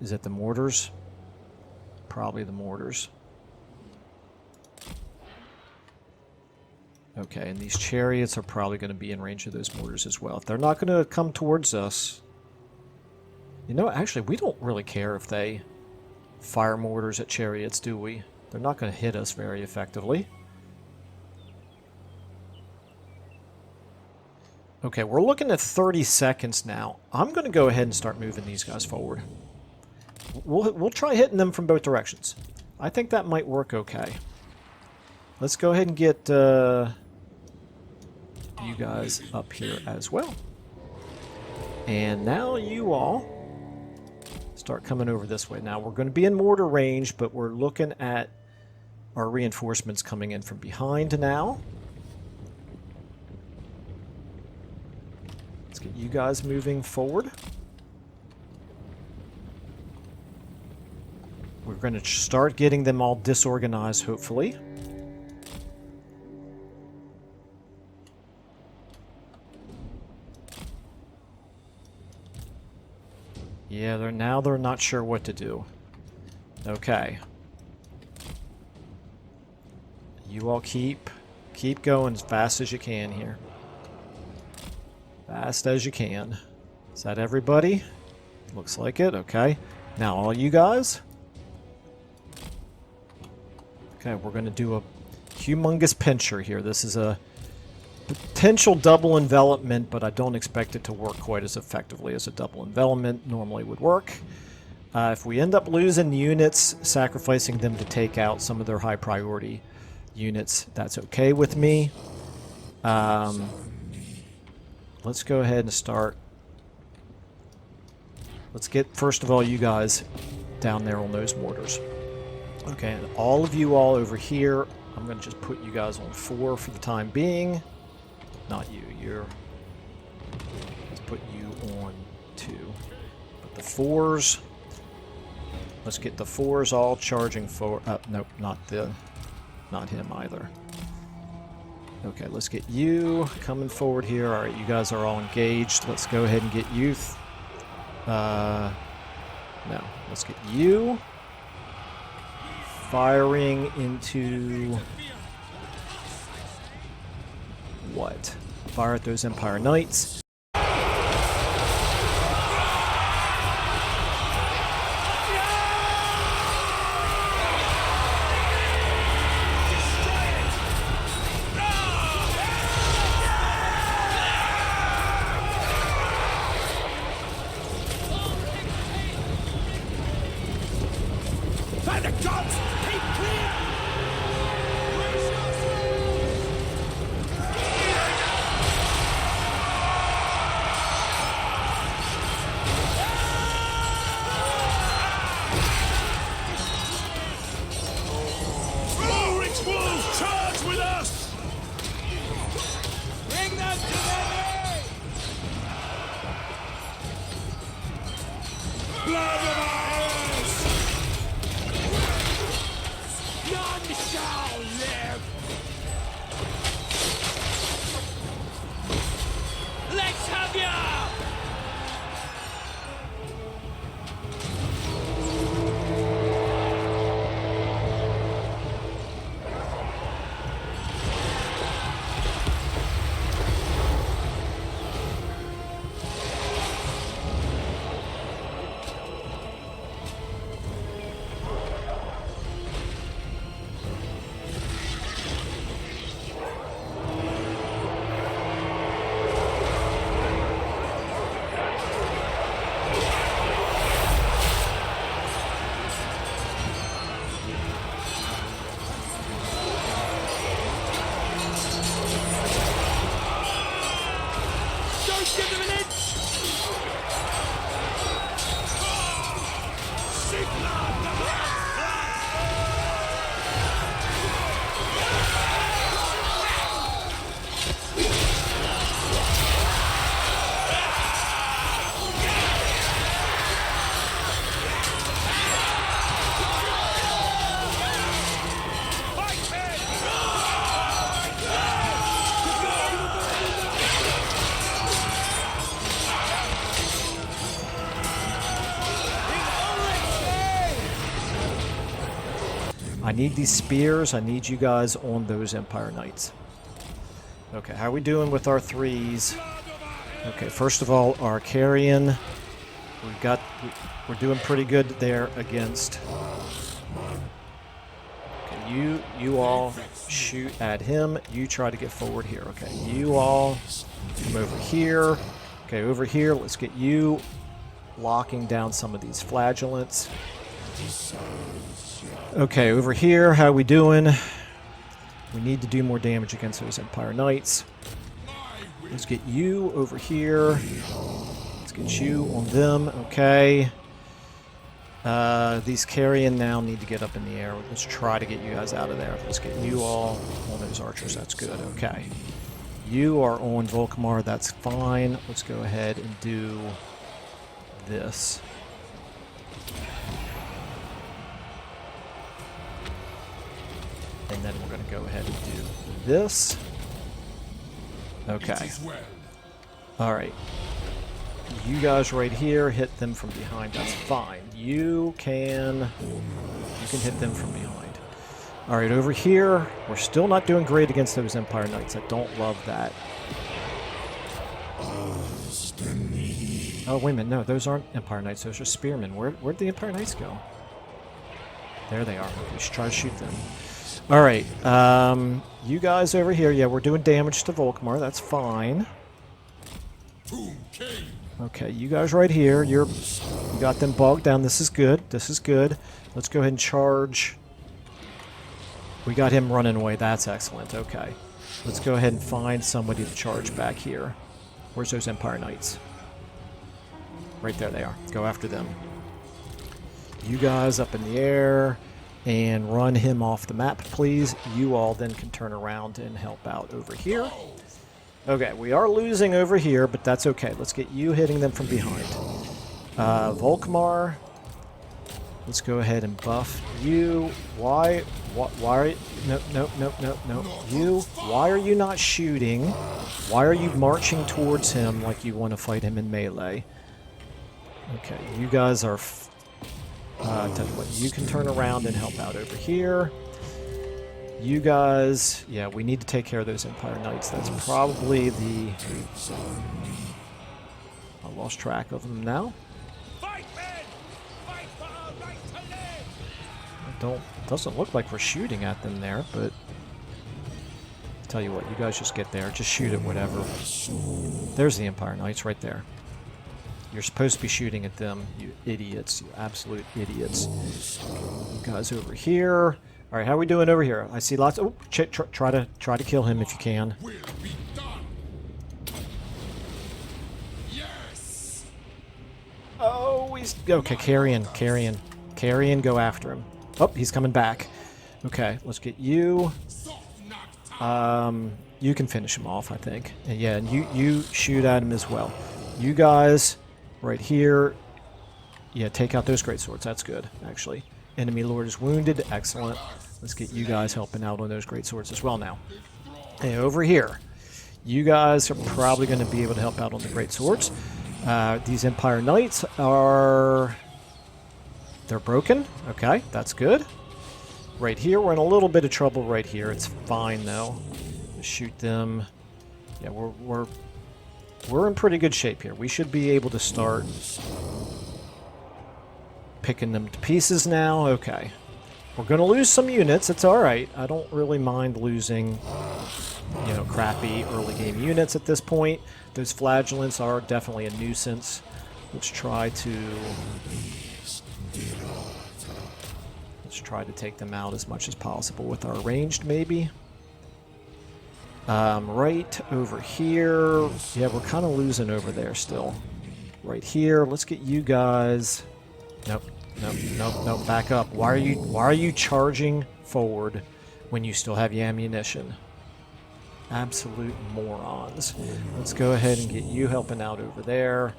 Is it the mortars? Probably the mortars. Okay, and these chariots are probably going to be in range of those mortars as well. If they're not going to come towards us... You know, actually, we don't really care if they fire mortars at chariots, do we? They're not going to hit us very effectively. Okay, we're looking at 30 seconds now. I'm going to go ahead and start moving these guys forward. We'll try hitting them from both directions. I think that might work okay. Let's go ahead and get you guys up here as well. And now you all start coming over this way. Now, we're going to be in mortar range, but we're looking at our reinforcements coming in from behind now. Get you guys moving forward. We're going to start getting them all disorganized, hopefully. Yeah, they're not sure what to do. Okay. You all keep going as fast as you can here. Fast as you can. Is that everybody? Looks like it. Okay. Now all you guys. Okay, we're going to do a humongous pincher here. This is a potential double envelopment, but I don't expect it to work quite as effectively as a double envelopment normally would work. If we end up losing units, sacrificing them to take out some of their high priority units, that's okay with me. Let's go ahead and start. Let's get, first of all, you guys down there on those mortars. Okay, and all of you all over here, I'm going to just put you guys on 4 for the time being. Not you, let's put you on 2. But the 4s, let's get the 4s all charging forward. Nope, not him either. Okay, let's get you coming forward here. All right, you guys are all engaged. Let's go ahead and get you. No, let's get you firing into what? Fire at those Empire Knights. Blood of ours! None shall live! Let's have ya! Give them an inch! I need these spears. I need you guys on those Empire Knights. Okay, how are we doing with our threes? Okay, first of all, our carrion. We're doing pretty good there against. Okay, you all shoot at him. You try to get forward here. Okay, you all come over here. Okay, over here. Let's get you locking down some of these flagellants. Okay, over here, how we doing? We need to do more damage against those Empire Knights. Let's get you over here. Let's get you on them. Okay. These carrion now need to get up in the air. Let's try to get you guys out of there. Let's get you all on those archers. That's good. Okay. You are on Volkmar. That's fine. Let's go ahead and do this. And then we're going to go ahead and do this. Okay. All right. You guys right here, hit them from behind. That's fine. You can hit them from behind. All right, over here, we're still not doing great against those Empire Knights. I don't love that. Oh, wait a minute. No, those aren't Empire Knights. Those are Spearmen. Where'd the Empire Knights go? There they are. Okay, we should try to shoot them. All right, you guys over here, yeah, we're doing damage to Volkmar. That's fine. Okay, you guys right here, you got them bogged down. This is good. This is good. Let's go ahead and charge. We got him running away. That's excellent. Okay, let's go ahead and find somebody to charge back here. Where's those Empire Knights? Right there they are. Go after them. You guys up in the air. And run him off the map, please. You all then can turn around and help out over here. Okay, we are losing over here, but that's okay. Let's get you hitting them from behind. Volkmar, let's go ahead and buff you. Why are you, no. You, why are you not shooting? Why are you marching towards him like you want to fight him in melee? Okay, you guys are... tell you what, you can turn around and help out over here. You guys, yeah, we need to take care of those Empire Knights. That's probably the... I lost track of them now. Doesn't look like we're shooting at them there, but... Tell you what, you guys just get there. Just shoot at whatever. There's the Empire Knights right there. You're supposed to be shooting at them, you idiots, you absolute idiots. You guys over here. All right, how are we doing over here? I see lots. Oh, try to kill him if you can. Oh, he's okay. Carrion, go after him. Oh, he's coming back. Okay, let's get you. You can finish him off, I think. And yeah, and you shoot at him as well. You guys. Right here, Yeah, take out those great swords. That's good, actually. Enemy lord is wounded. Excellent. Let's get you guys helping out on those great swords as well now. And over here, you guys are probably going to be able to help out on the great swords. These Empire Knights are... They're broken. Okay, that's good. Right here, we're in a little bit of trouble right here. It's fine, though. Shoot them. Yeah, we're in pretty good shape here. We should be able to start picking them to pieces now. Okay. We're going to lose some units. It's alright. I don't really mind losing, you know, crappy early game units at this point. Those flagellants are definitely a nuisance. Let's try to take them out as much as possible with our ranged, maybe. Right over here. Yeah, we're kind of losing over there still. Right here. Let's get you guys. Nope. Nope. Back up. Why are you charging forward when you still have your ammunition? Absolute morons. Let's go ahead and get you helping out over there.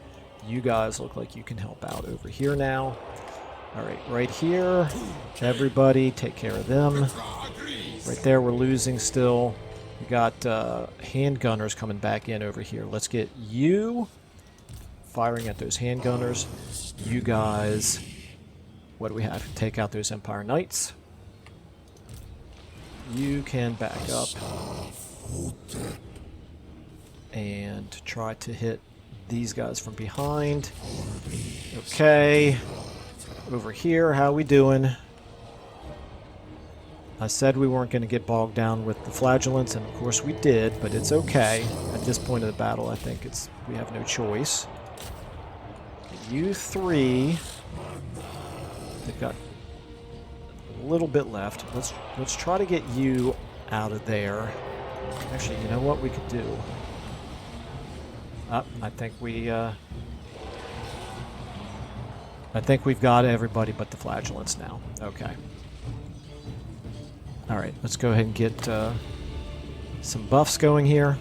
You guys look like you can help out over here now. Alright, right here. Everybody, take care of them. Right there, we're losing still. We got handgunners coming back in over here. Let's get you firing at those handgunners. You guys, what do we have? Take out those Empire Knights. You can back up and try to hit these guys from behind. Okay. Over here, how we doing? I said we weren't going to get bogged down with the flagellants, and of course we did, but it's okay. At this point of the battle, I think we have no choice. You three, they've got a little bit left. Let's try to get you out of there. Actually, you know what we could do? I think we've got everybody but the flagellants now. Okay. Alright, let's go ahead and get some buffs going here.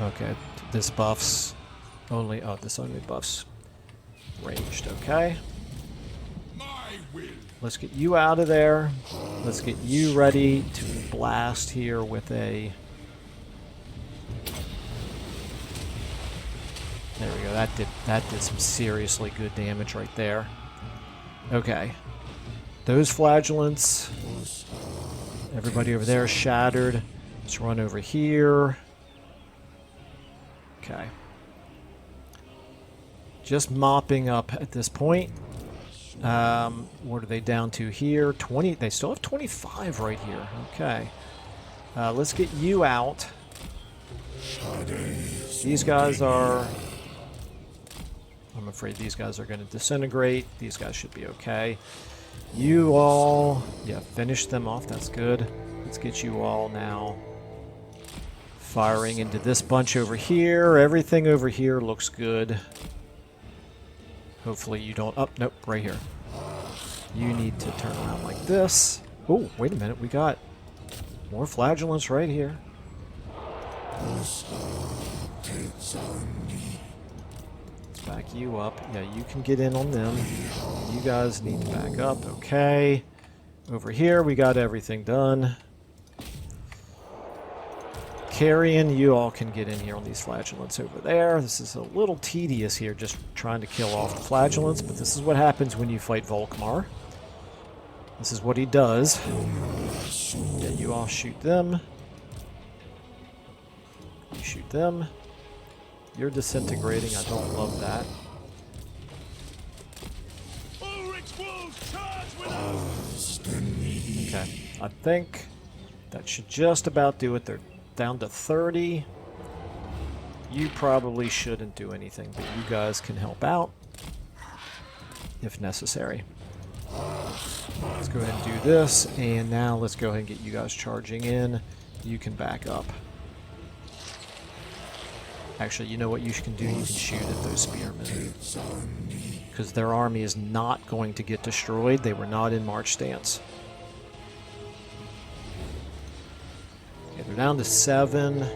Okay, this buffs only... Oh, this only buffs ranged. Okay. Let's get you out of there. Let's get you ready to blast here with a... There we go. That did some seriously good damage right there. Okay. Those flagellants. Everybody over there is shattered. Let's run over here. Okay. Just mopping up at this point. What are they down to here? 20. They still have 25 right here. Okay. Let's get you out. These guys are... I'm afraid these guys are going to disintegrate. These guys should be okay. You all... Yeah, finish them off. That's good. Let's get you all now firing into this bunch over here. Everything over here looks good. Hopefully you don't... Oh, nope, right here. You need to turn around like this. Oh, wait a minute. We got more flagellants right here. Back you up. Yeah, you can get in on them. You guys need to back up. Okay. Over here, we got everything done. Carrion, you all can get in here on these flagellants over there. This is a little tedious here, just trying to kill off the flagellants, but this is what happens when you fight Volkmar. This is what he does. Yeah, you all shoot them. You shoot them. You're disintegrating. I don't love that. Okay. I think that should just about do it. They're down to 30. You probably shouldn't do anything, but you guys can help out if necessary. Let's go ahead and do this, and now let's go ahead and get you guys charging in. You can back up. Actually, you know what you can do? You can shoot at those spearmen. Because their army is not going to get destroyed. They were not in march stance. Okay, they're down to 7.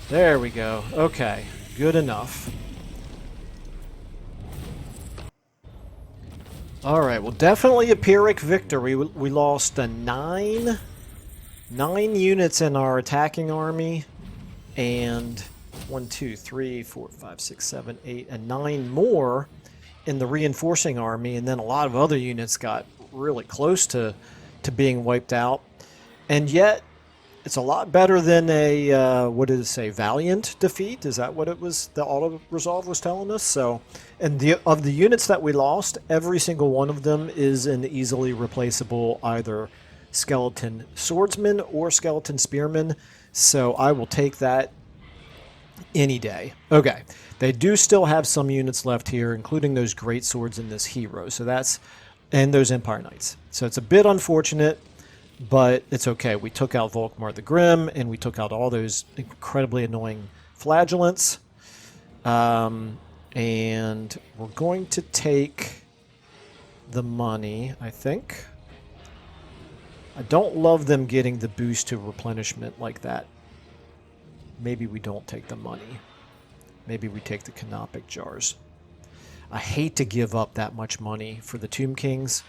There we go. Okay, good enough. Alright, well, definitely a Pyrrhic victory. We lost a 9 units in our attacking army, and 1, 2, 3, 4, 5, 6, 7, 8, and 9 more in the reinforcing army, and then a lot of other units got really close to being wiped out. And yet, it's a lot better than a, what did it say, Valiant defeat? Is that what it was, the auto-resolve was telling us? So, and of the units that we lost, every single one of them is an easily replaceable either skeleton swordsman or skeleton spearman. So I will take that any day. Okay, they do still have some units left here, including those great swords in this hero. So that's, and those Empire Knights. So it's a bit unfortunate, but it's okay. We took out Volkmar the Grim, and we took out all those incredibly annoying flagellants. And we're going to take the money, I think. I don't love them getting the boost to replenishment like that. Maybe we don't take the money. Maybe we take the canopic jars. I hate to give up that much money for the Tomb Kings,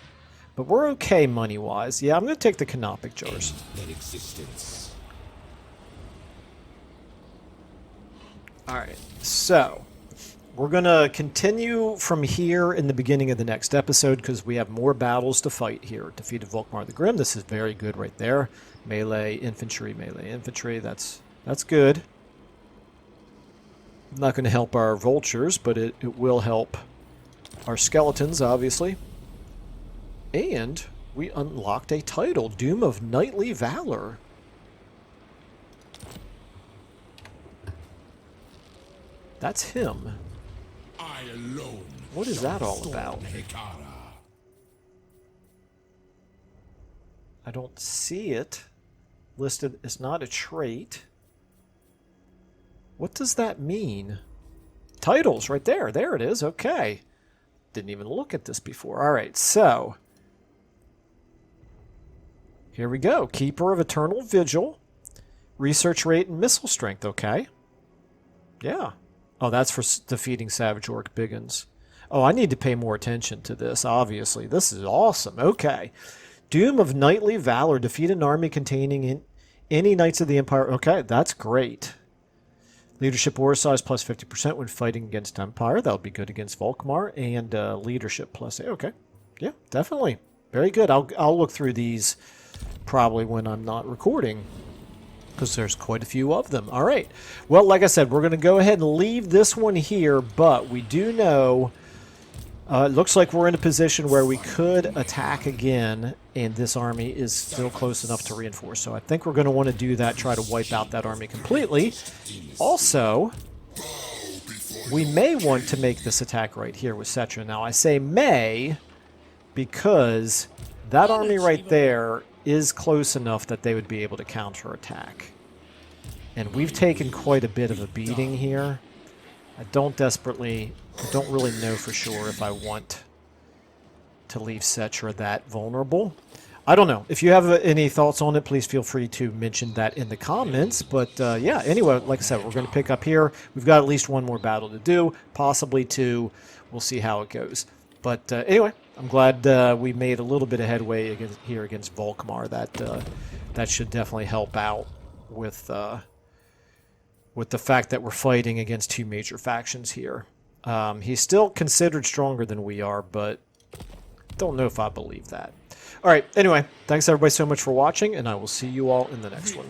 but we're okay money-wise. Yeah, I'm going to take the canopic jars. Alright, so we're going to continue from here in the beginning of the next episode because we have more battles to fight here. Defeated Volkmar the Grim. This is very good right there. Melee infantry, that's good. Not going to help our vultures, but it will help our skeletons, obviously. And we unlocked a title, Doom of Knightly Valor. That's him. I alone. What is that all about? I don't see it listed. It's not a trait. What does that mean? Titles, right there. There it is. Okay. Didn't even look at this before. All right, so here we go. Keeper of Eternal Vigil. Research rate and missile strength. Okay. Yeah. Oh, that's for defeating Savage Orc Biggins. Oh, I need to pay more attention to this, obviously. This is awesome. Okay. Doom of Knightly Valor. Defeat an army containing any Knights of the Empire. Okay, that's great. Leadership war size plus 50% when fighting against Empire. That would be good against Volkmar. And leadership plus... Okay. Yeah, definitely. Very good. I'll look through these probably when I'm not recording, because there's quite a few of them. All right. Well, like I said, we're going to go ahead and leave this one here, but we do know it looks like we're in a position where we could attack again, and this army is still close enough to reinforce. So I think we're going to want to do that, try to wipe out that army completely. Also, we may want to make this attack right here with Settra. Now, I say may because that army right there is close enough that they would be able to counterattack. And we've taken quite a bit of a beating here. I don't really know for sure if I want to leave Settra that vulnerable. I don't know. If you have any thoughts on it, please feel free to mention that in the comments. But yeah, anyway, like I said, we're going to pick up here. We've got at least one more battle to do, possibly two. We'll see how it goes. But anyway, I'm glad we made a little bit of headway against Volkmar. That should definitely help out with the fact that we're fighting against two major factions here. He's still considered stronger than we are, but don't know if I believe that. All right, anyway, thanks everybody so much for watching, and I will see you all in the next one.